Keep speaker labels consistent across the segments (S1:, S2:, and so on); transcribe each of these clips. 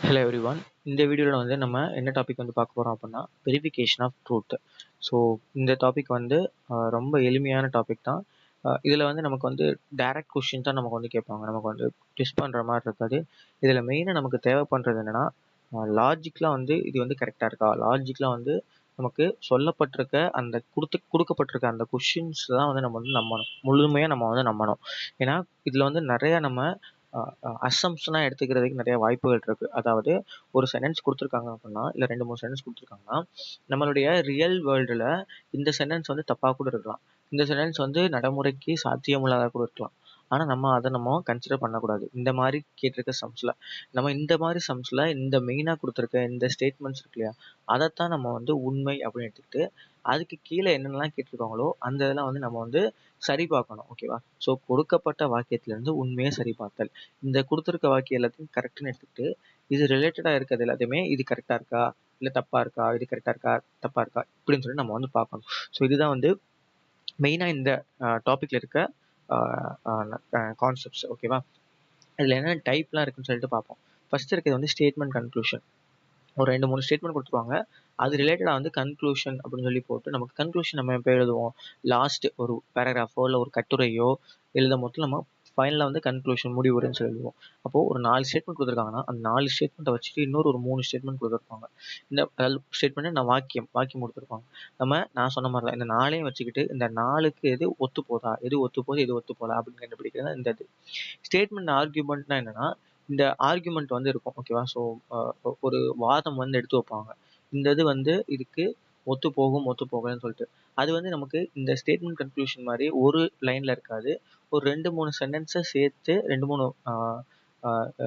S1: Hello everyone. இந்த வீடியோவில் வந்து நம்ம என்ன டாபிக் வந்து பார்க்க போகிறோம் அப்படின்னா வெரிஃபிகேஷன் ஆஃப் ட்ரூத். ஸோ இந்த டாபிக் வந்து ரொம்ப எளிமையான டாபிக் தான். இதில் வந்து நமக்கு வந்து டைரக்ட் கொஷின் தான் நமக்கு வந்து கேட்பாங்க. நமக்கு வந்து டெஸ்ட் பண்ணுற மாதிரி இருக்காது. இதில் மெயினாக நமக்கு தேவைப்படுறது என்னென்னா லாஜிக்கலாக வந்து இது வந்து கரெக்டாக இருக்கா, லாஜிக்கலாக வந்து நமக்கு சொல்லப்பட்டிருக்க அந்த கொடுக்கப்பட்டிருக்க அந்த கொஷின்ஸ் தான் வந்து நம்ம வந்து நம்பணும், முழுமையாக நம்ம வந்து நம்பணும். ஏன்னா இதில் வந்து நிறைய நம்ம அசம்ப்ஷனாக எடுத்துக்கிறதுக்கு நிறைய வாய்ப்புகள் இருக்குது. அதாவது ஒரு சென்டென்ஸ் கொடுத்துருக்காங்க அப்படின்னா, இல்லை 2 3 சென்டென்ஸ் கொடுத்துருக்காங்கன்னா, நம்மளுடைய ரியல் வேர்ல்டில் இந்த சென்டென்ஸ் வந்து தப்பாக கூட இருக்கலாம், இந்த சென்டென்ஸ் வந்து நடைமுறைக்கு சாத்தியமில்லாத கூட இருக்கலாம். ஆனால் நம்ம கன்சிடர் பண்ணக்கூடாது. இந்த மாதிரி கேட்டிருக்க சம்ஸில் இந்த மாதிரி சம்ஸில் இந்த மெயினாக கொடுத்துருக்க இந்த ஸ்டேட்மெண்ட்ஸ் இருக்கு இல்லையா, அதைத்தான் நம்ம வந்து உண்மை அப்படின்னு எடுத்துக்கிட்டு அதுக்கு கீழே என்னென்னலாம் கேட்டிருக்காங்களோ அந்த இதெல்லாம் வந்து நம்ம வந்து சரி பார்க்கணும். ஓகேவா? ஸோ கொடுக்கப்பட்ட வாக்கியத்திலேருந்து உண்மையை சரி பார்த்தல். இந்த கொடுத்துருக்க வாக்கியம் எல்லாத்தையும் கரெக்டுன்னு எடுத்துக்கிட்டு இது ரிலேட்டடாக இருக்கிறது எல்லாத்தையுமே இது கரெக்டாக இருக்கா, இல்லை தப்பாக இருக்கா, இது கரெக்டாக இருக்கா, தப்பாக இருக்கா, இப்படின்னு சொல்லி நம்ம வந்து பார்க்கணும். ஸோ இதுதான் வந்து மெயினாக இந்த டாப்பிக்கில் இருக்க கான்செப்ட்ஸ். ஓகேவா? இதில் என்னென்ன டைப்லாம் இருக்குன்னு சொல்லிட்டு பார்ப்போம். ஃபர்ஸ்ட் இருக்கிறது வந்து ஸ்டேட்மெண்ட் கன்க்ளூஷன். ஒரு 2 3 ஸ்டேட்மெண்ட் கொடுத்துருவாங்க. அது ரிலேட்டடாக வந்து கன்க்ளூஷன் அப்படின்னு சொல்லி போட்டு நமக்கு கன்க்ளூஷன் நம்ம எப்போ எழுதுவோம், லாஸ்ட் ஒரு பேராகிராஃபோ இல்லை ஒரு கட்டுரையோ எழுதும் போது நம்ம ஃபைனலாக வந்து கன்க்ளூஷன் முடிவுரைன்னு சொல்லி எழுதுவோம். அப்போது ஒரு 4 ஸ்டேட்மெண்ட் கொடுத்துருக்காங்கன்னா அந்த 4 ஸ்டேட்மெண்ட்டை வச்சுட்டு இன்னொரு ஒரு 3 ஸ்டேட்மெண்ட் கொடுத்துருப்பாங்க. இந்த ஸ்டேட்மெண்ட்டு நான் வாக்கியம் கொடுத்துருப்பாங்க. நான் சொன்ன மாதிரி தான் இந்த 4ஐயும் வச்சுக்கிட்டு இந்த 4க்கு எது ஒத்து போதா, எது ஒத்து போகுது, எது ஒத்து போதா அப்படின்னு கண்டுபிடிக்கிறது தான் இந்த இது. ஸ்டேட்மெண்ட் ஆர்கியூமெண்ட்னா என்னன்னா, இந்த ஆர்கியூமெண்ட் வந்து இருக்கும். ஓகேவா? ஸோ ஒரு வாதம் வந்து எடுத்து வைப்பாங்க. இந்த இது வந்து இதுக்கு ஒத்து போகும், ஒத்து போகலன்னு சொல்லிட்டு. அது வந்து நமக்கு இந்த ஸ்டேட்மெண்ட் கன்க்ளூஷன் மாதிரி ஒரு லைன்ல இருக்காது. ஒரு 2 3 சென்டென்ஸை சேர்த்து 2 3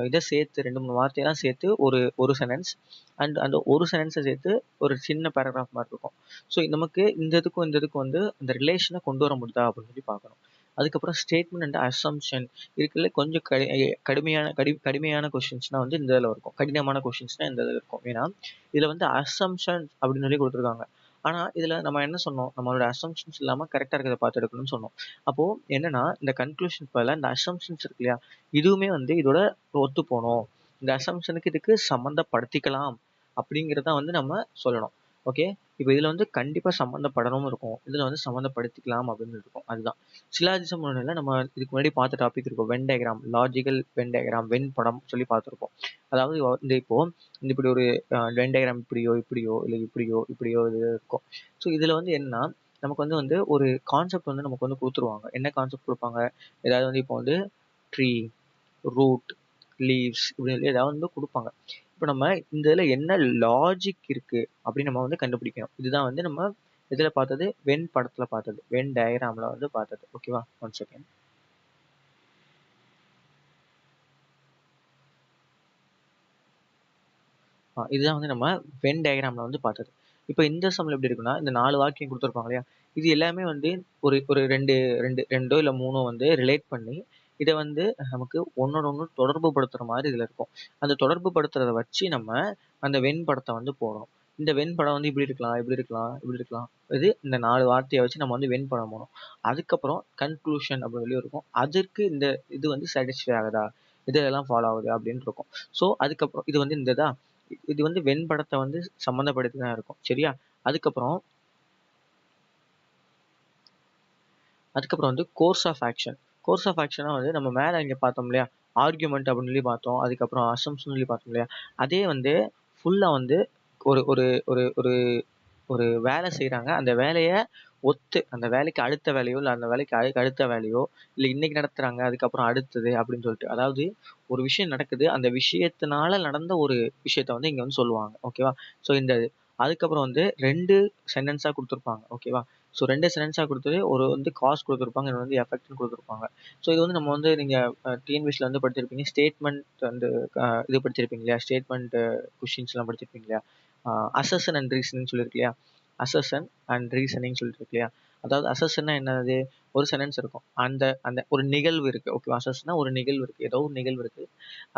S1: இதை சேர்த்து 2 3 வார்த்தையெல்லாம் சேர்த்து ஒரு ஒரு சென்டென்ஸ் அண்ட் அந்த ஒரு சென்டென்ஸை சேர்த்து ஒரு சின்ன பேராகிராஃப் மாதிரி இருக்கும். ஸோ நமக்கு இந்த இதுக்கும் வந்து இந்த ரிலேஷனை கொண்டு வர முடியுதா அப்படின்னு சொல்லி பார்க்கணும். அதுக்கப்புறம் ஸ்டேட்மெண்ட் அண்ட் அசம்ப்ஷன் இருக்குல்ல. கொஞ்சம் கடுமையான கொஸ்டின்ஸ்னால் வந்து இந்த இதில் இருக்கும், கடினமான கொஸ்டின்ஸ்னால் இந்த இதில் இருக்கும். ஏன்னா இதில் வந்து அசம்ப்ஷன் அப்படின்னு சொல்லி கொடுத்துருக்காங்க. ஆனால் இதில் நம்ம என்ன சொன்னோம், நம்மளோட அசம்ப்ஷன்ஸ் இல்லாமல் கரெக்டாக இருக்கிறத பார்த்து எடுக்கணும்னு சொன்னோம். அப்போது என்னன்னா இந்த கன்க்ளூஷன் பதில் இந்த அசம்ப்ஷன்ஸ் இருக்கு இல்லையா, இதுவுமே வந்து இதோட ஒத்து போகணும், இந்த அசம்ப்ஷனுக்கு இதுக்கு சம்மந்தப்படுத்திக்கலாம் அப்படிங்கிறத வந்து நம்ம சொல்லணும். ஓகே, இப்போ இதில் வந்து கண்டிப்பாக சம்மந்தப்படணும் இருக்கும், இதில் வந்து சம்மந்தப்படுத்திக்கலாம் அப்படின்னு இருக்கும். அதுதான் சிலாஜிசம். ஒன்றும் நம்ம இதுக்கு முன்னாடி பார்த்த டாபிக் இருக்கும், Venn diagram, logical Venn diagram, when படம் சொல்லி பார்த்துருப்போம். அதாவது இந்த இப்படி ஒரு வென் டயக்ராம் இப்படியோ இப்படியோ இல்லை இப்படியோ இது இருக்கும். ஸோ இதில் வந்து என்னன்னா நமக்கு வந்து ஒரு கான்செப்ட் வந்து நமக்கு வந்து கொடுத்துருவாங்க. என்ன கான்செப்ட் கொடுப்பாங்க, ஏதாவது வந்து இப்போ வந்து ட்ரீ, ரூட், லீவ்ஸ் இப்படி சொல்லி ஏதாவது வந்து கொடுப்பாங்க. இப்போ நம்ம இந்த இதில் என்ன லாஜிக் இருக்குது அப்படின்னு நம்ம வந்து கண்டுபிடிக்கணும். இதுதான் வந்து நம்ம இதில் பார்த்தது, வென் படத்தில் பார்த்தது, வென் டயக்ராமில் வந்து பார்த்தது. ஓகேவா? 1 செகண்ட். இதுதான் வந்து நம்ம வென் டயக்ராமில் வந்து பார்த்தது. இப்போ இந்த சம்மில் எப்படி இருக்குன்னா, இந்த 4 வாக்கியம் கொடுத்துருப்பாங்க இல்லையா, இது எல்லாமே வந்து ஒரு ஒரு 2 இல்லை 3 வந்து ரிலேட் பண்ணி இதை வந்து நமக்கு ஒன்னோட ஒன்று தொடர்பு படுத்துகிற மாதிரி இதில் இருக்கும். அந்த தொடர்பு படுத்துறதை வச்சு நம்ம அந்த வெண் படத்தை வந்து போடணும். இந்த வெண் படம் வந்து இப்படி இருக்கலாம், இப்படி இருக்கலாம், இப்படி இருக்கலாம். இது இந்த 4 வார்த்தையை வச்சு நம்ம வந்து வெண் படம் போடணும். அதுக்கப்புறம் கன்க்ளூஷன் அப்படின்னு சொல்லி இருக்கும். அதற்கு இந்த இது வந்து சாட்டிஸ்ஃபை ஆகுதா, இதெல்லாம் ஃபாலோ ஆகுது அப்படின்னு இருக்கும். ஸோ அதுக்கப்புறம் இது வந்து இந்த இது வந்து வெண் படத்தை வந்து சம்மந்தப்படுத்தி தான் இருக்கும். சரியா? அதுக்கப்புறம் வந்து course of action. Course of ஆக்ஷனா வந்து நம்ம மேலே இங்கே பார்த்தோம் இல்லையா, ஆர்கியூமெண்ட் அப்படின்னு சொல்லி பார்த்தோம், அதுக்கப்புறம் அசம்ப்ஷன் சொல்லி பார்த்தோம் இல்லையா, அதே வந்து ஃபுல்லாக வந்து ஒரு ஒரு ஒரு ஒரு ஒரு வேலை செய்கிறாங்க, அந்த வேலையை அந்த வேலைக்கு அடுத்த வேலையோ இல்லை அந்த வேலைக்கு அடுத்த வேலையோ இல்லை இன்னைக்கு நடத்துகிறாங்க அதுக்கப்புறம் அடுத்தது அப்படின்னு சொல்லிட்டு, அதாவது ஒரு விஷயம் நடக்குது, அந்த விஷயத்தினால நடந்த ஒரு விஷயத்த வந்து இங்கே வந்து சொல்லுவாங்க. ஓகேவா? ஸோ இந்த அதுக்கப்புறம் வந்து 2 சென்டென்ஸாக கொடுத்துருப்பாங்க. ஓகேவா? ஸோ 2 சென்டென்ஸாக கொடுத்தது, ஒரு வந்து காஸ் கொடுத்துருப்பாங்க, இன்னொன்று வந்து எஃபெக்ட்னு கொடுத்துருப்பாங்க. ஸோ இது வந்து நம்ம வந்து நீங்கள் டிஎன்பிஎஸ்சியில் வந்து படிச்சிருப்பீங்க, ஸ்டேட்மெண்ட் வந்து இது படிச்சிருப்பீங்க இல்லையா, ஸ்டேட்மெண்ட் கொஷின்ஸ்லாம் படிச்சிருப்பீங்க இல்லையா, அசர்ஷன் அண்ட் ரீசனிங் சொல்லியிருக்கு இல்லையா, அசர்ஷன் அண்ட் ரீசனிங் சொல்லிட்டு இருக்கு இல்லையா. அதாவது அசர்ஷன்னா என்னது, ஒரு சென்டென்ஸ் இருக்கும், அந்த அந்த ஒரு நிகழ்வு இருக்குது. ஓகேவா? அசர்ஷன்னா ஒரு நிகழ்வு இருக்குது, ஏதோ ஒரு நிகழ்வு இருக்குது,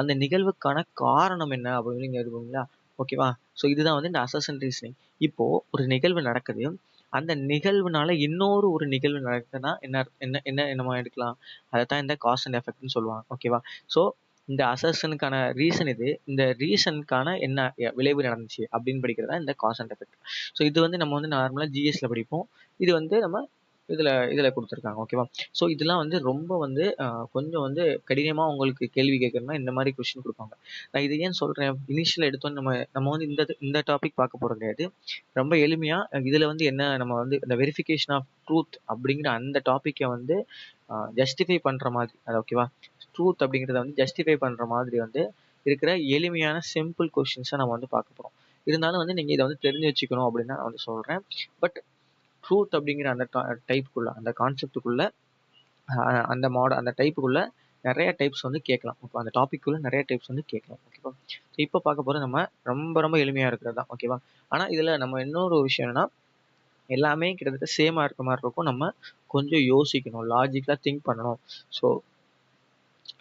S1: அந்த நிகழ்வுக்கான காரணம் என்ன அப்படின்னு நீங்கள் இருக்குங்களா. ஓகேவா? ஸோ இதுதான் வந்து இந்த அசர்ஷன் ரீசனிங். இப்போது ஒரு நிகழ்வு நடக்குது, அந்த நிகழ்வுனால இன்னொரு ஒரு நிகழ்வு நடக்குதுன்னா என்ன என்ன என்ன என்னமா எடுக்கலாம், அதை தான் இந்த காஸ் அண்ட் எஃபெக்ட்னு சொல்லுவாங்க. ஓகேவா? ஸோ இந்த அசர்ஷனுக்கான ரீசன் இது. இந்த ரீசனுக்கான என்ன விளைவு நடந்துச்சு அப்படின்னு படிக்கிறது தான் இந்த காஸ் அண்ட் எஃபெக்ட். ஸோ இது வந்து நம்ம வந்து நார்மலாக ஜிஎஸ்ல படிப்போம். இது வந்து நம்ம இதில் கொடுத்துருக்காங்க. ஓகேவா? ஸோ இதெல்லாம் வந்து ரொம்ப வந்து கொஞ்சம் வந்து கடினமாக உங்களுக்கு கேள்வி கேட்கணும்னா இந்த மாதிரி கொஸ்டின் கொடுப்பாங்க. நான் இது ஏன் சொல்கிறேன், இனிஷியல் எடுத்தோன்னு நம்ம வந்து இந்த டாபிக் பார்க்க போகிறது கிடையாது. ரொம்ப எளிமையாக இதில் வந்து என்ன நம்ம வந்து இந்த வெரிஃபிகேஷன் ஆஃப் ட்ரூத் அப்படிங்கிற அந்த டாப்பிக்கை வந்து ஜஸ்டிஃபை பண்ணுற மாதிரி, அது ஓகேவா? ட்ரூத் அப்படிங்கிறத வந்து ஜஸ்டிஃபை பண்ணுற மாதிரி வந்து இருக்கிற எளிமையான சிம்பிள் கொஷின்ஸை நம்ம வந்து பார்க்க போகிறோம். இருந்தாலும் வந்து நீங்கள் இதை வந்து தெரிஞ்சு வச்சுக்கணும் அப்படின்னு நான் வந்து சொல்கிறேன். பட் ட்ரூத் அப்படிங்கிற அந்த டைப்புக்குள்ள, அந்த கான்செப்டுக்குள்ள, அந்த டைப்புக்குள்ள நிறைய டைப்ஸ் வந்து கேட்கலாம். இப்போ அந்த டாபிக்குள்ள நிறைய டைப்ஸ் வந்து கேட்கலாம். ஓகேவா? ஸோ இப்போ பார்க்க போகிறது நம்ம ரொம்ப ரொம்ப எளிமையாக இருக்கிறது தான். ஓகேவா? ஆனால் இதில் நம்ம இன்னொரு விஷயம் என்னன்னா, எல்லாமே கிட்டத்தட்ட சேமாக இருக்க மாதிரி இருக்கும். நம்ம கொஞ்சம் யோசிக்கணும், லாஜிக்கலாக திங்க் பண்ணணும். ஸோ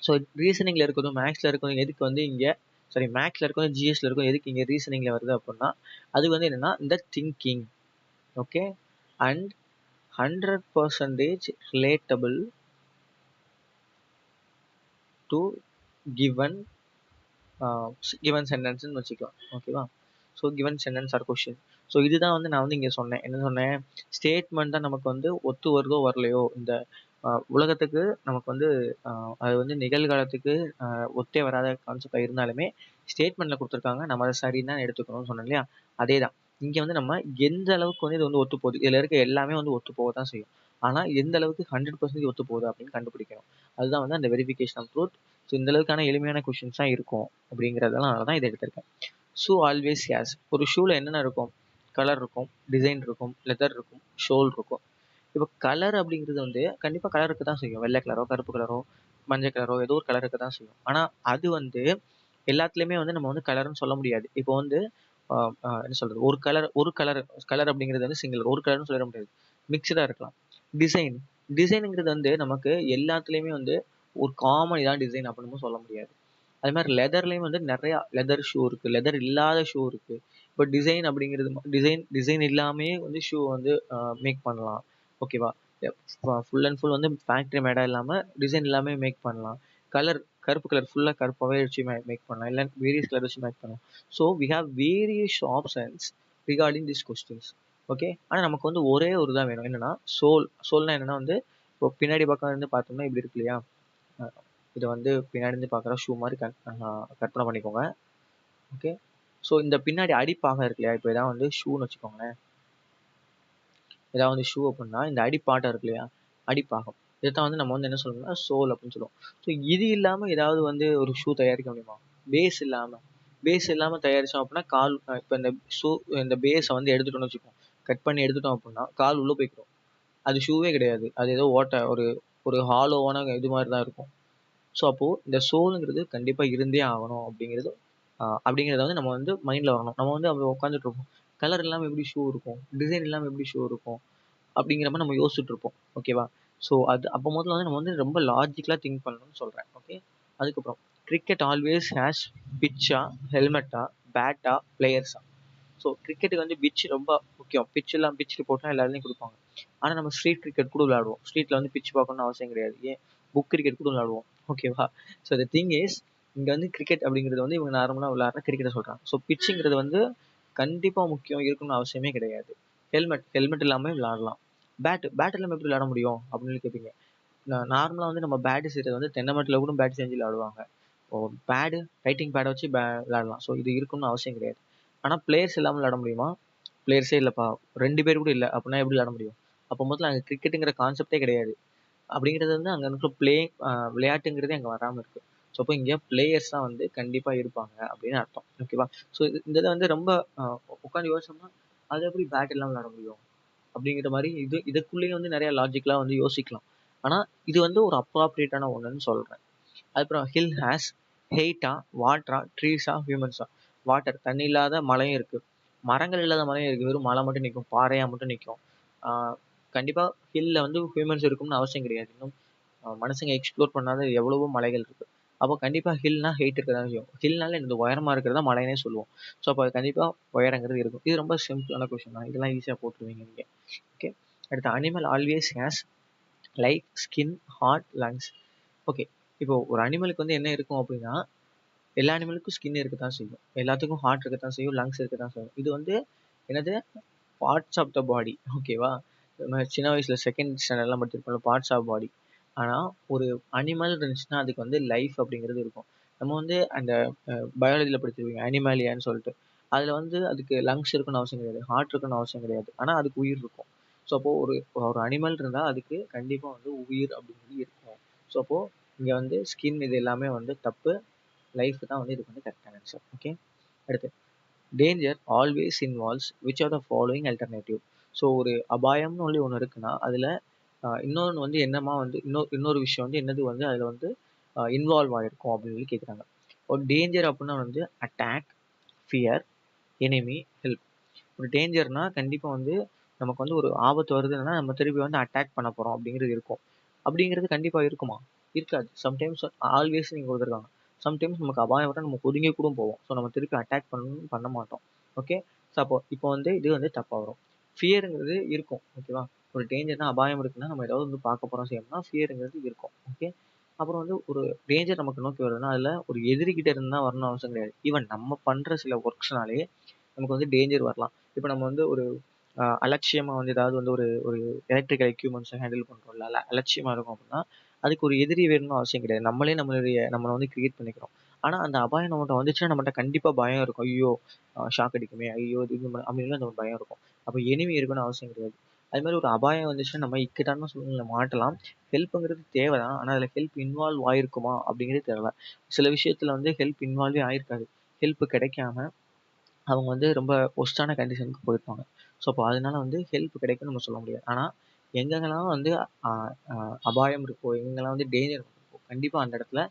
S1: ஸோ ரீசனிங்கில் இருக்கிறதும் மேக்ஸில் இருக்கிறதும் எதுக்கு வந்து இங்கே, சாரி, மேக்ஸில் இருக்கிறதும் ஜிஎஸ்ல இருக்கும் எதுக்கு இங்கே ரீசனிங்கில் வருது அப்படின்னா, அது வந்து என்னென்னா இந்த thinking. Okay? And 100% relatable to given given சென்டென்ஸ்னு வச்சுக்கலாம். ஓகேவா? So given sentence or question. So இதுதான் வந்து நான் வந்து இங்கே சொன்னேன். என்ன சொன்னேன்? ஸ்டேட்மெண்ட் தான் நமக்கு வந்து ஒத்து வருதோ வரலையோ, இந்த உலகத்துக்கு நமக்கு வந்து அது வந்து நிகழ்காலத்துக்கு ஒத்தே வராத கான்செப்டாக இருந்தாலுமே ஸ்டேட்மெண்ட்டில் கொடுத்துருக்காங்க, நம்ம அதை சரின்னு தான் எடுத்துக்கணும்னு சொன்னோம் இல்லையா? அதே தான் இங்கே வந்து நம்ம எந்த அளவுக்கு வந்து இது வந்து ஒத்து போகுது, இதில் இருக்க எல்லாமே வந்து ஒத்து போக தான் செய்யும். ஆனால் எந்த அளவுக்கு 100% ஒத்து போகுது அப்படின்னு கண்டுபிடிக்கணும். அதுதான் வந்து அந்த வெரிஃபிகேஷன் ஆஃப் ட்ரூத். ஸோ இந்த அளவுக்கான எளிமையான கொஷின்ஸ் தான் இருக்கும் அப்படிங்கிறதுனால தான் இதை எடுத்திருக்கேன். Shoe always has. ஒரு ஷூவில் என்னென்ன இருக்கும்? கலர் இருக்கும், டிசைன் இருக்கும், லெதர் இருக்கும், ஷோல் இருக்கும். இப்போ கலர் அப்படிங்கிறது வந்து கண்டிப்பாக கலர் இருக்க தான் செய்யும். வெள்ளை கலரோ, கருப்பு கலரோ, மஞ்சள் கலரோ, ஏதோ ஒரு கலர் இருக்க தான் செய்யும். ஆனால் அது வந்து எல்லாத்துலேயுமே வந்து நம்ம வந்து கலர்னு சொல்ல முடியாது. இப்போ வந்து என்ன சொல்கிறது, ஒரு கலர் அப்படிங்கிறது வந்து சிங்கிள், ஒரு கலர்னு சொல்லிட முடியாது, மிக்சடாக இருக்கலாம். டிசைன் டிசைனுங்கிறது வந்து நமக்கு எல்லாத்துலேயுமே வந்து ஒரு காமன் இதான் டிசைன் அப்படின்னு சொல்ல முடியாது. அது மாதிரி லெதர்லேயும் வந்து நிறையா லெதர் ஷூ இருக்குது, லெதர் இல்லாத ஷூ இருக்குது. இப்போ டிசைன் அப்படிங்கிறது டிசைன் இல்லாமே வந்து ஷூ வந்து மேக் பண்ணலாம். ஓகேவா? ஃபுல் அண்ட் ஃபுல் வந்து ஃபேக்ட்ரி மேடாக இல்லாமல் டிசைன் எல்லாமே மேக் பண்ணலாம். கலர், கருப்பு கலர் ஃபுல்லாக கருப்பாகவே வச்சு மேக் பண்ணலாம், இல்லை வேரியஸ் கலர் வச்சு மேக் பண்ணலாம். So we have various options regarding this questions. Okay? ஆனால் நமக்கு வந்து ஒரே ஒரு தான் வேணும். என்னென்னா சோல்னா என்னென்னா வந்து இப்போ பின்னாடி பக்கம் இருந்து பார்த்தோம்னா இப்படி இருக்கு இல்லையா? இதை வந்து பின்னாடி இருந்து பார்க்குற ஷூ மாதிரி கற்பனை பண்ணிக்கோங்க. ஓகே? ஸோ இந்த பின்னாடி அடிப்பாகம் இருக்கு இல்லையா? இப்போ இதான் வந்து ஷூன்னு வச்சுக்கோங்களேன். ஏதாவது வந்து ஷூ அப்படின்னா இந்த அடிப்பாட்டம் இருக்கு இல்லையா? அடிப்பாகம். இதைத்தான் வந்து நம்ம வந்து என்ன சொல்லணும்னா சோல் அப்படின்னு சொல்லுவோம். ஸோ இது இல்லாமல் ஏதாவது வந்து ஒரு ஷூ தயாரிக்க முடியுமா? பேஸ் இல்லாமல் தயாரித்தோம் அப்படின்னா கால், இப்போ இந்த ஷூ, இந்த பேஸை வந்து எடுத்துட்டோம்னு வச்சுக்கோம், கட் பண்ணி எடுத்துட்டோம் அப்படின்னா கால் உள்ளே போய்க்கிறோம். அது ஷூவே கிடையாது. அது ஏதோ ஒரு ஒரு ஹாலோவான இது மாதிரி தான் இருக்கும். ஸோ அப்போது இந்த சோலுங்கிறது கண்டிப்பாக இருந்தே ஆகணும் அப்படிங்கிறத வந்து நம்ம வந்து மைண்டில் வரணும். நம்ம வந்து அப்போ உட்காந்துட்டு இருப்போம், கலர் இல்லாமல் எப்படி ஷூ இருக்கும், டிசைன் இல்லாமல் எப்படி ஷூ இருக்கும் அப்படிங்கிற மாதிரி நம்ம யோசிச்சுட்டு இருப்போம். ஓகேவா? ஸோ அது அப்போ முதல்ல வந்து நம்ம வந்து ரொம்ப லாஜிக்கலாக திங்க் பண்ணணும்னு சொல்கிறேன். ஓகே? அதுக்கப்புறம் கிரிக்கெட் ஆல்வேஸ் ஹேஷ் பிச்சா, ஹெல்மெட்டா, பேட்டா, பிளேயர்ஸா. ஸோ கிரிக்கெட்டுக்கு வந்து பிட்ச் ரொம்ப முக்கியம். பிட்ச் ரிப்போர்ட்லாம் எல்லா இடத்துலையும் கொடுப்பாங்க. ஆனால் நம்ம ஸ்ட்ரீட் கிரிக்கெட் கூட விளையாடுவோம். ஸ்ட்ரீட்டில் வந்து பிட்ச் பார்க்கணும்னு அவசியம் கிடையாது. ஏன், புக் கிரிக்கெட் கூட விளையாடுவோம். ஓகேவா? ஸோ த திங் இஸ், இங்கே வந்து கிரிக்கெட் அப்படிங்கிறது வந்து இவங்க நார்மலாக விளையாடுற கிரிக்கெட்டை சொல்கிறாங்க. ஸோ பிட்ச்சுங்கிறது வந்து கண்டிப்பாக முக்கியம், இருக்கணும்னு அவசியமே கிடையாது. ஹெல்மெட் இல்லாமல் விளையாடலாம். பேட் இல்லாமல் எப்படி விளையாட முடியும் அப்படின்னு கேட்பீங்க. நார்மலாக வந்து நம்ம பேட்டு செய்கிறது வந்து தென்னை மரத்தில் கூட பேட் செஞ்சு விளையாடுவாங்க. பேடு, ரைட்டிங் பேடை வச்சு விளையாடலாம். ஸோ இது இருக்கணும்னு அவசியம் கிடையாது. ஆனால் பிளேயர்ஸ் இல்லாமல் விளையாட முடியுமா? பிளேயர்ஸே இல்லைப்பா, 2 பேர் கூட இல்லை அப்படின்னா எப்படி விளையாட முடியும்? அப்போ முதல்ல அங்கே கிரிக்கெட்டுங்கிற கான்செப்டே கிடையாது. அப்படிங்கிறது வந்து அங்கே இருக்கிற விளையாட்டுங்கிறதே அங்கே வராமல் இருக்குது. ஸோ அப்போ இங்கே பிளேயர்ஸ் தான் வந்து கண்டிப்பாக இருப்பாங்க அப்படின்னு அர்த்தம். ஓகேவா? ஸோ இந்த இதை வந்து ரொம்ப உட்காந்து யோசிச்சோம்னா அது எப்படி பேட் இல்லாமல் விளையாட முடியும் அப்படிங்கிற மாதிரி இதுக்குள்ளேயே வந்து நிறைய லாஜிக்கலாக வந்து யோசிக்கலாம். ஆனால் இது வந்து ஒரு அப்ராப்ரியேட்டான ஒன்றுன்னு சொல்கிறேன். அதுக்கப்புறம் ஹில் ஹேஸ் ஹெய்ட்டா, வாட்டரா, ட்ரீஸா, ஹியூமன்ஸா. வாட்டர், தண்ணி இல்லாத மலையும் இருக்குது, மரங்கள் இல்லாத மலையும் இருக்குது, வெறும் மலை மட்டும் நிற்கும், பாறையாக மட்டும் நிற்கும். கண்டிப்பாக ஹில்லில் வந்து ஹியூமன்ஸ் இருக்கும்னு அவசியம் கிடையாது. இன்னும் மனுஷங்க எக்ஸ்ப்ளோர் பண்ணாத எவ்வளவோ மலைகள் இருக்குது. அப்போ கண்டிப்பாக ஹில்னா ஹெயிட் இருக்க தான் செய்யும். ஹில்னால இந்த உயரமாக இருக்கிறதா மலைனே சொல்லுவோம். ஸோ அப்போ அது கண்டிப்பாக உயரங்கிறது இருக்கும். இது ரொம்ப சிம்பிளான கொஷின் தான், இதெல்லாம் ஈஸியாக போட்டுருவீங்க நீங்கள். ஓகே? அடுத்து, animal always has life, skin, heart, lungs. Okay, இப்போ ஒரு அனிமலுக்கு வந்து என்ன இருக்கும் அப்படின்னா, எல்லா அனிமலுக்கும் ஸ்கின் இருக்கத்தான் செய்யும். எல்லாத்துக்கும் ஹார்ட் இருக்கத்தான் செய்யும், லங்ஸ் இருக்கத்தான் செய்யும். இது வந்து என்னது? பார்ட்ஸ் ஆஃப் த பாடி. ஓகேவா? நம்ம சின்ன வயசுல செகண்ட் ஸ்டாண்டர்ட்லாம் படிச்சிருப்போம்ல, பார்ட்ஸ் ஆஃப் பாடி. ஆனா, ஒரு அனிமல் இருந்துச்சுன்னா அதுக்கு வந்து லைஃப் அப்படிங்கிறது இருக்கும். நம்ம வந்து அந்த பயாலஜில படிச்சிருப்பீங்க அனிமாலியான்னு சொல்லிட்டு. அதுல வந்து அதுக்கு லங்ஸ் இருக்குன்னு அவசியம் கிடையாது. ஹார்ட் இருக்குன்னு அவசியம் கிடையாது. ஆனா அதுக்கு உயிர் இருக்கும். ஸோ அப்போ ஒரு ஒரு அனிமல் இருந்தா அதுக்கு கண்டிப்பா வந்து உயிர் அப்படிங்கிறது இருக்கும். ஸோ அப்போ இங்க வந்து ஸ்கின் இது எல்லாமே வந்து தப்பு. லைஃப் தான் வந்து இதுக்கு வந்து கரெக்டான ஆன்சர். ஓகே. அடுத்து danger always involves which are the following alternative. So ஒரு அபாயம்னு சொல்லி ஒன்று இருக்குன்னா அதில் இன்னொன்று வந்து என்னமா வந்து இன்னொரு விஷயம் வந்து என்னது வந்து அதில் வந்து இன்வால்வ் ஆகிருக்கும் அப்படின்னு சொல்லி கேட்குறாங்க. ஒரு டேஞ்சர் அப்படின்னா வந்து அட்டாக், ஃபியர், எனிமி, ஹெல்ப். ஒரு டேஞ்சர்னா கண்டிப்பாக வந்து நமக்கு வந்து ஒரு ஆபத்து வருதுன்னா நம்ம திருப்பி வந்து அட்டாக் பண்ண போகிறோம் அப்படிங்கிறது இருக்கும். அப்படிங்கிறது கண்டிப்பாக இருக்குமா? இருக்காது. சம்டைம்ஸ் ஆல்வேஸ் நீங்கள் கொடுத்துருக்காங்க. சம்டைம்ஸ் நமக்கு அபாயம் வர நம்ம ஒதுங்கி கூட போவோம். ஸோ நம்ம திருப்பி அட்டாக் பண்ண மாட்டோம். ஓகே. ஸோ அப்போ இப்போ வந்து இது வந்து தப்பாக வரும். ஃபியருங்கிறது இருக்கும். ஓகேவா? ஒரு டேஞ்சர்னா அபாயம் இருக்குன்னா நம்ம ஏதாவது வந்து பார்க்க போகிறோம் செய்யணும்னா ஃபியருங்கிறது இருக்கும். ஓகே. அப்புறம் வந்து ஒரு டேஞ்சர் நமக்கு நோக்கி வருதுன்னா அதில் ஒரு எதிரிகிட்ட இருந்து தான் வரணும்னு அவசியம் கிடையாது. ஈவன் நம்ம பண்ணுற சில ஒர்க்ஸ்னாலே நமக்கு வந்து டேஞ்சர் வரலாம். இப்போ நம்ம வந்து ஒரு அலட்சியமா வந்து ஏதாவது வந்து ஒரு ஒரு எலக்ட்ரிக்கல் எக்யூப்மெண்ட்ஸை ஹேண்டில் பண்ணுறோம்ல, அலட்சியமா இருக்கும் அப்படின்னா அதுக்கு ஒரு எதிரி வேணும்னு அவசியம் கிடையாது. நம்மளே நம்மளை வந்து கிரியேட் பண்ணிக்கிறோம். ஆனா அந்த அபாயம் நம்மகிட்ட வந்துச்சுன்னா நம்மகிட்ட கண்டிப்பா பயம் இருக்கும். ஐயோ! ஷாக் அடிக்குமே! ஐயோ! இது அப்படின்னு அந்த ஒரு பயம் இருக்கும். அப்போ எனிமி இருக்கணும்னு அவசியம் கிடையாது. அது மாதிரி ஒரு அபாயம் வந்துச்சுன்னா நம்ம இக்கட்டான சூழ்நிலையில மாட்டலாம். ஹெல்ப்ங்கிறது தேவை தான். ஆனா அதில ஹெல்ப் இன்வால்வ் ஆயிருக்குமா அப்படிங்கிறது தெரியல. சில விஷயத்துல வந்து ஹெல்ப் இன்வால்வே ஆயிருக்காது. ஹெல்ப் கிடைக்காம அவங்க வந்து ரொம்ப ஒர்ஸ்ட்டான கண்டிஷனுக்கு போயிருப்பாங்க. ஸோ அப்போ அதனால வந்து ஹெல்ப் கிடைக்கும்னு நம்ம சொல்ல முடியாது. ஆனா எங்கெங்கலாம் வந்து அ அ அபாயம் இருக்கோ, எங்கெங்கலாம் வந்து டேஞ்சர் இருக்கோ, கண்டிப்பா அந்த இடத்துல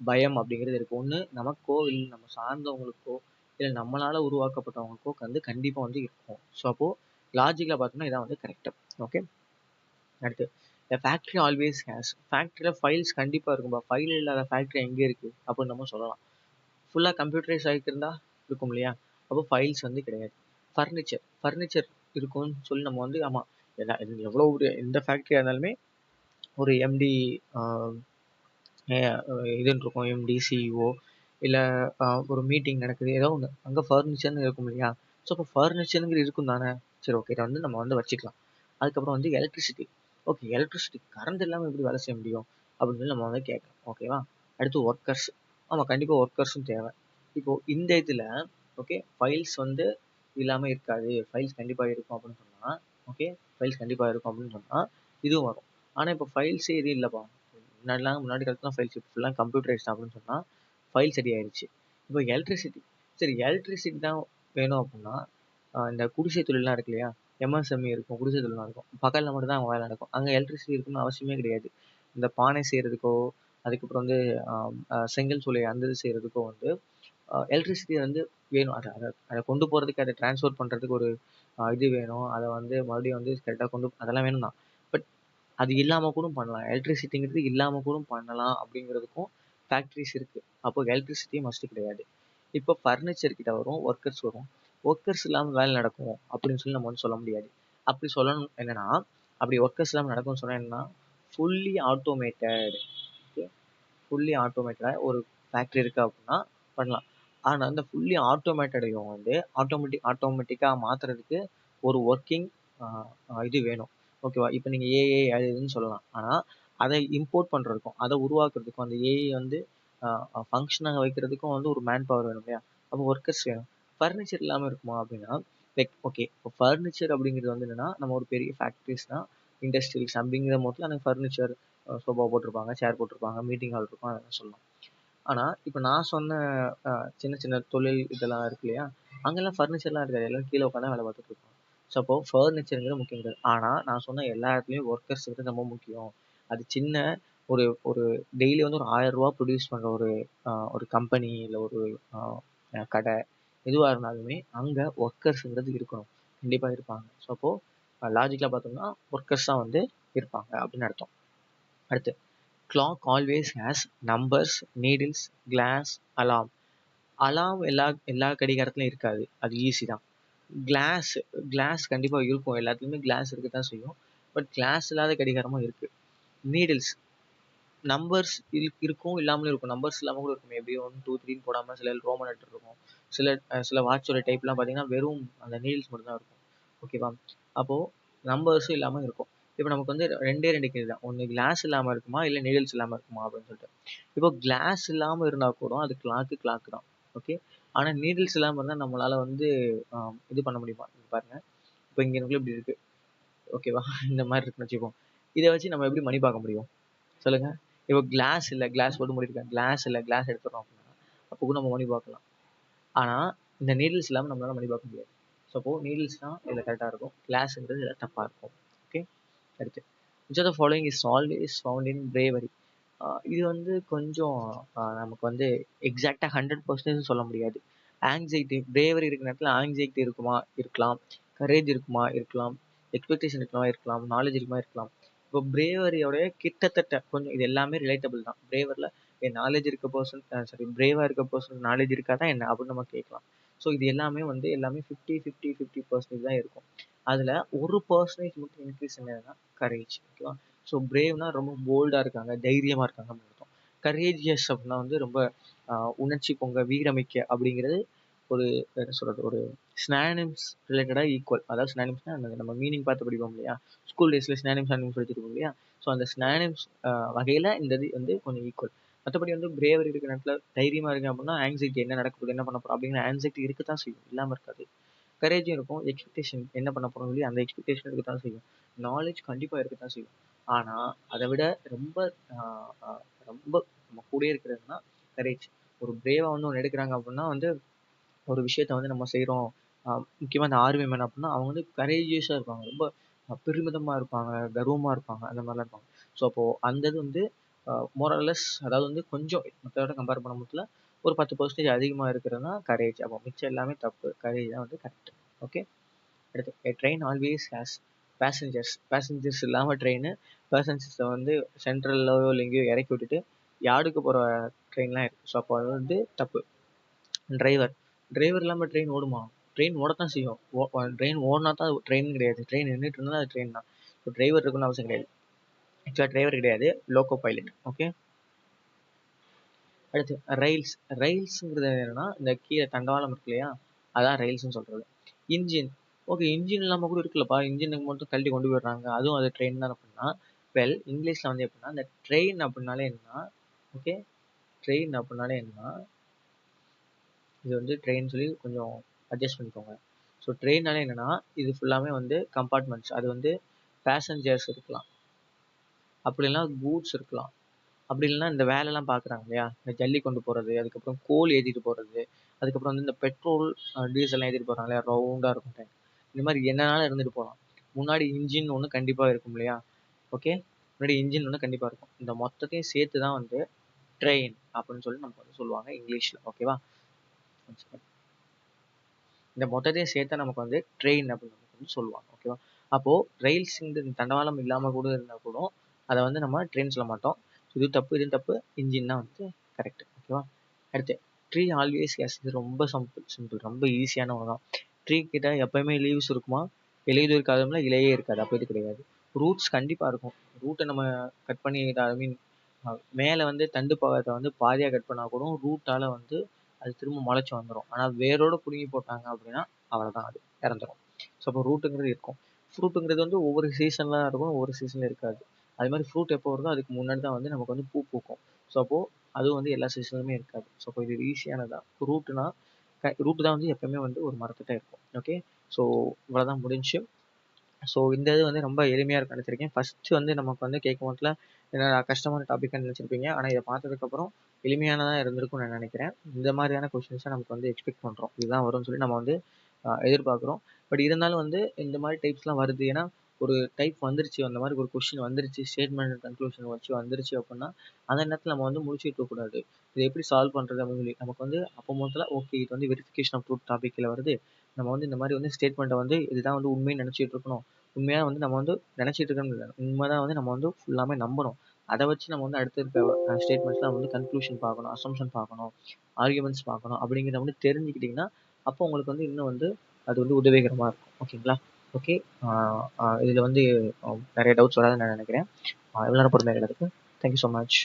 S1: பயம் அப்படிங்கிறது இருக்கு. ஒண்ணு நமக்கோ, இல்ல நம்ம சார்ந்தவங்களுக்கோ, இல்ல நம்மளால உருவாக்கப்பட்டவங்களுக்கோ வந்து கண்டிப்பா வந்து இருக்கும். ஸோ அப்போ லாஜிக்கலா பார்த்தோம்னா இதான் வந்து கரெக்ட். ஓகே. அடுத்து எ ஃபேக்டரி ஆல்வேஸ் ஹேஸ். ஃபேக்டரியில ஃபைல்ஸ் கண்டிப்பா இருக்கும்பா. ஃபைல் இல்லாத ஃபேக்டரி எங்க இருக்கு? அப்படின்னு நம்ம சொல்லலாம். ஃபுல்லா கம்ப்யூட்டரைஸ் ஆகியிருந்தா இருக்கும் இல்லையா? அப்போ ஃபைல்ஸ் வந்து கிடையாது. ஃபர்னிச்சர் இருக்கும்னு சொல்லி நம்ம வந்து ஆமா. எவ்வளோ ஒரு எந்த ஃபேக்டரியா இருந்தாலுமே ஒரு எம்டி ஆ எ இதுன்னு இருக்கும். எம்டி, சிஇஓ இல்ல ஒரு மீட்டிங் நடக்குது. ஏதோ ஒண்ணு. அங்க ஃபர்னிச்சர்ன்னு இருக்கும் இல்லையா? ஸோ அப்போ ஃபர்னிச்சர்ங்கிறது இருக்கும் தானே! சரி ஓகே. இத வந்து நம்ம வந்து வச்சுக்கலாம். அதுக்கப்புறம் வந்து எலக்ட்ரிசிட்டி. ஓகே. எலக்ட்ரிசிட்டி கரண்ட் இல்லாம எப்படி வேலை செய்ய முடியும்? அப்படின்னு சொல்லி நம்ம வந்து கேட்கலாம். ஓகேவா? அடுத்து ஒர்க்கர்ஸ். ஆமா. கண்டிப்பா ஒர்க்கர்ஸும் தேவை. இப்போ இந்த இதுல ஓகே. ஃபைல்ஸ் வந்து இல்லாம இருக்காது. ஃபைல்ஸ் கண்டிப்பா இருக்கும் அப்படின்னு சொன்னா, ஓகே. ஃபைல்ஸ் கண்டிப்பா இருக்கும் அப்படின்னு சொன்னா, இதுவும் வரும். ஆனா இப்போ ஃபைல்ஸே எதுவும் இல்லப்பா. முன்னாடி காலத்துலலாம் ஃபைல்ஸ் இப்போ ஃபுல்லா கம்ப்யூட்டரைஸ்ட் அப்படின்னு சொன்னா, ஃபைல்ஸ் ரெடி ஆயிருச்சு. இப்போ எலக்ட்ரிசிட்டி. சரி எலக்ட்ரிசிட்டி தான் வேணும் அப்படின்னா, இந்த குடிசை தொழில்லாம் இருக்கு இல்லையா? எம்எஸ்எம்இ இருக்கும். குடிசை தொழில்லாம் இருக்கும். பகல்ல மட்டும் தான் அங்க வேலை நடக்கும். அங்க எலக்ட்ரிசிட்டி இருக்கணும்னு அவசியமே கிடையாது. இந்த பானை செய்றதுக்கோ, அதுக்கப்புறம் வந்து அ அ செங்கல் சூளை அந்த இது செய்றதுக்கோ வந்து எலக்ட்ரிசிட்டி வந்து வேணும். அத அத அத கொண்டு போறதுக்கு, அத டிரான்ஸ்போர்ட் பண்றதுக்கு ஒரு இது வேணும். அத வந்து மறுபடியும் வந்து கரெக்ட்டா அதெல்லாம் வேணும் தான். பட் அது இல்லாம கூட பண்ணலாம். எலக்ட்ரிசிட்டிங்கிறது இல்லாம கூட பண்ணலாம் அப்படிங்கிறதுக்கும் ஃபேக்டரிஸ் இருக்கு. அப்போ எலக்ட்ரிசிட்டி மஸ்ட் கிடையாது. இப்போ ஃபர்னிச்சர் கிட்ட வரும், ஒர்க்கர்ஸ் வரும். ஒர்க்கர்ஸ் இல்லாம வேலை நடக்கும் அப்படின்னு சொல்லி நம்ம வந்து சொல்ல முடியாது. அப்படி சொல்லணும் என்னன்னா, அப்படி ஒர்க்கர்ஸ் இல்லாம நடக்கும்னு சொன்னா என்னன்னா, ஃபுல்லி ஆட்டோமேட்டட். ஓகே. ஃபுல்லி ஆட்டோமேட்டடா ஒரு ஃபேக்டரி இருக்கு அப்படின்னா பண்ணலாம். ஆனா, இந்த ஃபுல்லி ஆட்டோமேட்டடையும் வந்து ஆட்டோமேட்டிக்கா மாத்துறதுக்கு ஒரு ஒர்க்கிங் அ அ இது வேணும். ஓகேவா? இப்ப நீங்க ஏஐ அது இதுன்னு சொல்லலாம். ஆனா, அத இம்போர்ட் பண்றதுக்கும், அத உருவாக்குறதுக்கும், அந்த ஏஐ வந்து அ அ ஃபங்ஷனா வைக்கிறதுக்கும் வந்து ஒரு மேன் பவர் வேணும் இல்லையா? அப்போ ஒர்க்கர்ஸ் வேணும். ஃபர்னிச்சர் இல்லாம இருக்குமா அப்படின்னா, லைக் ஓகே. இப்போ ஃபர்னிச்சர் அப்படிங்கிறது வந்து என்னன்னா, நம்ம ஒரு பெரிய ஃபேக்டரிஸ்னா, இண்டஸ்ட்ரியல்ஸ் அப்படிங்கிற மோட்ல அந்த ஃபர்னிச்சர் சோஃபா போட்டிருப்பாங்க, சேர் போட்டிருப்பாங்க, மீட்டிங் ஹால் இருக்கும். அதெல்லாம் சொல்லலாம். ஆனா, இப்ப நான் சொன்ன அ சின்ன சின்ன தொழில் இதெல்லாம் இருக்கு இல்லையா? அங்கெல்லாம் ஃபர்னிச்சர்லாம் இருக்காது. எல்லாரும் கீழ உட்காந்து தான் வேலை பார்த்துட்டு இருப்பாங்க. ஸோ, அப்போ ஃபர்னிச்சர்ங்கிறது முக்கியம் கிடையாது. ஆனா, நான் சொன்ன எல்லா இடத்துலயும் ஒர்க்கர்ஸ்ங்கிறது ரொம்ப முக்கியம். அது சின்ன ஒரு ஒரு டெய்லி வந்து ஒரு ரூ. 1000 ப்ரொடியூஸ் பண்ற ஒரு கம்பெனி இல்ல ஒரு அ கடை எதுவா இருந்தாலுமே அங்க ஒர்க்கர்ஸ்ங்கிறது இருக்கணும். கண்டிப்பா இருப்பாங்க. ஸோ, அப்போ லாஜிக்கலா பார்த்தோம்னா ஒர்க்கர்ஸ் தான் வந்து இருப்பாங்க அப்படின்னு அர்த்தம். அடுத்து clock always has numbers, needles, glass, alarm. Alarm எல்லா கடிகாரத்துலயும் இருக்காது. அது ஈஸி தான். கிளாஸ் கிளாஸ் கண்டிப்பா இருக்கும். எல்லாத்துலயுமே கிளாஸ் இருக்கத்தான் செய்யும். பட் கிளாஸ் இல்லாத கடிகாரமும் இருக்கு. நீடில்ஸ் நம்பர்ஸ் இருக்கும், இல்லாமலும் இருக்கும். நம்பர்ஸ் இல்லாம கூட இருக்கும். மேபி 1, 2, 3ன்னு போடாம சில ரோமன் லெட்டர் இருக்கும். சில வாட்சோட டைப்லாம் பார்த்தீங்கன்னா, வெறும் அந்த நீடில்ஸ் மட்டும் தான் இருக்கும். ஓகேவா? அப்போ நம்பர்ஸும் இல்லாம இருக்கும். இப்போ நமக்கு வந்து 2டே 2 கேள்வி தான். ஒண்ணு கிளாஸ் இல்லாம இருக்குமா? இல்ல நீடில்ஸ் இல்லாம இருக்குமா? அப்படின்னு சொல்லிட்டு. இப்போ கிளாஸ் இல்லாம இருந்தா கூட அது கிளாக் தான். ஓகே. ஆனா நீடில்ஸ் இல்லாம இருந்தா நம்மளால வந்து இது பண்ண முடியுமா? இங்க பாருங்க. இப்போ இங்க எனக்குள்ள இப்படி இருக்கு. ஓகேவா? இந்த மாரி இருக்குன்னு வச்சுப்போம். இத வச்சு நம்ம எப்படி மணி பார்க்க முடியும்? சொல்லுங்க. இப்போ கிளாஸ் இல்ல. கிளாஸ் போட்டு மூடியிருக்கேன். கிளாஸ் இல்ல. கிளாஸ் எடுத்துடுறோம் அப்படின்னா, அப்போ கூட நம்ம மணி பார்க்கலாம். ஆனா, இந்த நீடில்ஸ் இல்லாம நம்மளால மணி பார்க்க முடியாது. ஸோ, அப்போ நீடில்ஸ் தான் இதுல கரெக்ட்டா இருக்கும். கிளாஸ்ங்கிறது இதுல தப்பா இருக்கும். ஓகே. அடுத்து. Which are the following is always found in bravery. இது வந்து கொஞ்சம் நமக்கு வந்து எக்ஸாக்ட்டா 100% சொல்ல முடியாது. ஆங்ஸைட்டி பிரேவரி இருக்கிற நேரத்துல ஆங்ஸைட்டி இருக்குமா? இருக்கலாம். கரேஜ் இருக்குமா? இருக்கலாம். எக்ஸ்பெக்டேஷன் இருக்குமா? இருக்கலாம். நாலேட்ஜ் இருக்குமா? இருக்கலாம். இப்போ பிரேவரியோட கிட்டத்தட்ட கொஞ்சம் இது எல்லாமே ரிலேட்டபிள் தான். பிரேவர்ல நாலேட்ஜ் இருக்க பர்சன் பிரேவா இருக்க பர்சன் நாலேட்ஜ் இருக்காதா என்ன? அப்படின்னு நம்ம கேட்கலாம். ஸோ இது எல்லாமே வந்து எல்லாமே 50% தான் இருக்கும். அதுல 1% மட்டும் இன்க்ரீஸ் என்னதுன்னா கரேஜ். ஓகேவா? ஸோ பிரேவ்னா ரொம்ப போல்டா இருக்காங்க, தைரியமா இருக்காங்க அப்படின்னு அர்த்தம். கரேஜியஸ் அப்படின்னா வந்து ரொம்ப உணர்ச்சி பொங்க, வீரமிக்க அப்படிங்கிறது ஒரு என்ன சொல்றது ஒரு சினானிம்ஸ் ரிலேட்டடா ஈக்குவல். அதாவது சினானிம்ஸ்னா நம்ம மீனிங் பார்த்து படிப்போம் இல்லையா? ஸ்கூல் டேஸ்ல சினானிம்ஸ் படிச்சிருப்போம் இல்லையா? ஸோ அந்த சினானிம்ஸ் வகையில இந்த இது வந்து கொஞ்சம் ஈக்குவல். மற்றபடி வந்து பிரேவரி இருக்கிற நேரத்துல தைரியமா இருக்கேன் அப்படின்னா ஆங்ஸைட்டி என்ன நடக்க போகுது, என்ன பண்ண போறோம் அப்படிங்கிற ஆங்ஸைட்டி இருக்கத்தான் செய்யும். இல்லாம இருக்காது. கரேஜும் இருக்கும். எக்ஸ்பெக்டேஷன் என்ன பண்ண போறோம்னு சொல்லி அந்த எக்ஸ்பெக்டேஷன் இருக்கத்தான் செய்யும். நாலேட்ஜ் கண்டிப்பா இருக்கத்தான் செய்யும். ஆனா, அத விட ரொம்ப அ அ ரொம்ப நம்ம கூடயே இருக்கிறதுன்னா கரேஜ். ஒரு பிரேவா வந்து ஒண்ணு எடுக்குறாங்க அப்டின்னா வந்து, ஒரு விஷயத்த வந்து நம்ம செய்றோம். அ முக்கியமா இந்த ஆர்மி மேன் அப்டின்னா, அவங்க வந்து கரேஜியஸா இருப்பாங்க. ரொம்ப பெருமிதமா இருப்பாங்க, கர்வமா இருப்பாங்க. அந்த மாரிலாம் இருப்பாங்க. ஸோ, அப்போ அந்த இது வந்து மோர் ஆர் லெஸ் அதாவது வந்து கொஞ்சம் மத்ததோட கம்பேர் பண்ணும்போதுல ஒரு 10% அதிகமா இருக்கிறதுனா கரேஜ். அப்போ மிச்சம் எல்லாமே தப்பு. கரேஜ் தான் வந்து கரெக்ட். ஓகே. அடுத்து train always has passengers. Passengers இல்லாம ட்ரெயினு பேசஞ்சர்ஸை வந்து சென்ட்ரல்லயோ இல்லை எங்கேயோ இறக்கி விட்டுட்டு யார்டுக்கு போகிற ட்ரெயின்லாம் இருக்குது. ஸோ அப்போ அது வந்து தப்பு. டிரைவர் டிரைவர் இல்லாமல் ட்ரெயின் ஓடுமா? ட்ரெயின் ஓடத்தான் செய்யும். ட்ரெயின் ஓடினா தான் அது ட்ரெயின் கிடையாது. ட்ரெயின் நின்றுட்டு இருந்தால் அது ட்ரெயின் தான். ஸோ டிரைவர் இருக்குன்னு அவசியம் கிடையாது. ஆக்சுவலாக டிரைவர் கிடையாது, லோக்கோ பைலட். ஓகே. அடுத்து ரயில்ஸ். ரயில்ஸுங்கிறது என்னன்னா இந்த கீழே தண்டவாளம் இருக்கு இல்லையா, அதான் ரயில்ஸ்னு சொல்றது. இன்ஜின். ஓகே, இன்ஜின் இல்லாமல் கூட இருக்குல்லப்பா, இன்ஜினுக்கு மட்டும் கழட்டி கொண்டு போயிடுறாங்க, அதுவும் அது ட்ரெயின் தான் அப்படின்னா, வெல் இங்கிலீஷில் வந்து எப்படின்னா இந்த ட்ரெயின் அப்படின்னாலே என்னன்னா, ஓகே, ட்ரெயின் அப்படின்னாலே என்னன்னா இது வந்து ட்ரெயின் சொல்லி கொஞ்சம் அட்ஜஸ்ட் பண்ணிக்கோங்க. ஸோ ட்ரெயின்னாலே என்னன்னா இது ஃபுல்லாமே வந்து கம்பார்ட்மெண்ட்ஸ். அது வந்து பேசஞ்சர்ஸ் இருக்கலாம், அப்படி இல்லைன்னா கூட்ஸ் இருக்கலாம், அப்படி இல்லைன்னா இந்த வேலைலாம் பார்க்குறாங்க இல்லையா, இந்த ஜல்லி கொண்டு போகிறது, அதுக்கப்புறம் கோல் ஏற்றிட்டு போகிறது, அதுக்கப்புறம் வந்து இந்த பெட்ரோல் டீசல்லாம் ஏற்றிட்டு போகிறாங்க இல்லையா, ரவுண்டாக இருக்கும் டேங்க். இந்த மாதிரி என்னனாலும் இருந்துட்டு போகலாம். முன்னாடி இன்ஜின் ஒன்று கண்டிப்பாக இருக்கும் இல்லையா? ஓகே. முன்னாடி இன்ஜின் ஒன்று கண்டிப்பாக இருக்கும். இந்த மொத்தத்தையும் சேர்த்து தான் வந்து ட்ரெயின் அப்படின்னு சொல்லி நமக்கு வந்து சொல்லுவாங்க இங்கிலீஷில். ஓகேவா? இந்த மொத்தத்தையும் சேர்த்தா நமக்கு வந்து ட்ரெயின் அப்படின்னு நமக்கு வந்து சொல்லுவாங்க. ஓகேவா? அப்போது ரயில்ஸ் இந்த தண்டவாளம் இல்லாமல் கூட இருந்தால் கூட அதை வந்து நம்ம ட்ரெயின் சொல்ல மாட்டோம். இது தப்பு, இது தப்பு. இன்ஜின் தான் வந்து கரெக்ட். ஓகேவா? அடுத்து ட்ரீ ஆல்வேஸ் எஸ். இது ரொம்ப சிம்பிள், ரொம்ப ஈஸியான ஒன்று தான். ட்ரீ கிட்ட எப்பயுமே லீவ்ஸ் இருக்குமா? இலையுது இருக்காதும்ல, இலையே இருக்காது. அப்போ இது கிடையாது. ரூட்ஸ் கண்டிப்பாக இருக்கும். ரூட்டை நம்ம கட் பண்ணி ஐ மீன் மேலே வந்து தண்டு பாகத்தை வந்து பாதியாக கட் பண்ணால் கூட ரூட்டால் வந்து அது திரும்ப முளைச்சி வந்துடும். ஆனால் வேரோட பிடுங்கி போட்டாங்க அப்படின்னா அவ்வளோதான், அது இறந்துரும். ஸோ அப்போ ரூட்டுங்கிறது இருக்கும். ஃப்ரூட்டுங்கிறது வந்து ஒவ்வொரு சீசனில் தான் இருக்கும், ஒவ்வொரு சீசனில் இருக்காது. அது மாதிரி ஃப்ரூட் எப்போ வருதோ அதுக்கு முன்னாடி தான் வந்து நமக்கு வந்து பூ பூக்கும். ஸோ அப்போது அதுவும் வந்து எல்லா சீசன்லையுமே இருக்காது. ஸோ அப்போ இது ஈஸியானதான். ரூட்டுனா ரூட்டு தான் வந்து எப்பவுமே வந்து ஒரு மரத்துட்ட இருக்கும். ஓகே. ஸோ இவ்வளோதான் முடிஞ்சு. ஸோ இந்த இது வந்து ரொம்ப எளிமையாக இருக்கும்னு நினச்சிருக்கேன். ஃபஸ்ட்டு வந்து நமக்கு வந்து கேட்கும் போதுல என்னடா கஷ்டமான டாபிக்னு நினச்சிருப்பீங்க. ஆனால் இதை பார்த்ததுக்கப்புறம் எளிமையானதா இருந்திருக்கும்னு நான் நினைக்கிறேன். இந்த மாதிரியான கொஸ்டின்ஸை நமக்கு வந்து எக்ஸ்பெக்ட் பண்ணுறோம். இதுதான் வரும்னு சொல்லி நம்ம வந்து எதிர்பார்க்குறோம். பட் இருந்தாலும் வந்து இந்த மாதிரி டைப்ஸ்லாம் வருது. ஏன்னா ஒரு டைப் வந்துருச்சு, அந்த மாதிரி ஒரு கொஸ்டின் வந்துருச்சு, ஸ்டேட்மெண்ட் அண்ட் கன்க்ளூஷன் வச்சு வந்துருச்சு அப்படின்னா, அந்த நேரத்தில் நம்ம வந்து முழிச்சுட்டு இருக்கக்கூடாது. இதை எப்படி சால்வ் பண்ணுறது அப்படின்னு சொல்லி நமக்கு வந்து அப்போ முதல்ல ஓகே இது வந்து வெரிஃபிகேஷன் ஆஃப் ட்ரூத் டாபிக்கில் வருது. நம்ம வந்து இந்த மாதிரி வந்து ஸ்டேட்மெண்ட்டை வந்து இதுதான் வந்து உண்மைன்னு நினச்சிட்டு இருக்கணும். உண்மையா வந்து நம்ம வந்து நினைச்சிட்டு இருக்கோம்னு இல்ல. உண்மைதான் வந்து நம்ம வந்து ஃபுல்லாமே நம்பணும். அத வச்சு நம்ம வந்து அடுத்து இருக்க ஸ்டேட்மெண்ட்ஸ்லாம் வந்து கன்க்ளூஷன் பார்க்கணும், அசம்ப்ஷன் பார்க்கணும், ஆர்குமெண்ட்ஸ் பார்க்கணும். அப்படிங்கிறத வந்து தெரிஞ்சுக்கிட்டீங்கன்னா, அப்போ உங்களுக்கு வந்து இன்னும் வந்து அது வந்து உதவிகரமா இருக்கும். ஓகேங்களா? ஓகே. ஆ இதில வந்து நெறைய டவுட்ஸ் வராதுன்னு நான் நினைக்கிறேன். இவ்வளோ நேரம் பொறுமையா கேட்டதுக்கு தேங்க் யூ ஸோ மச்.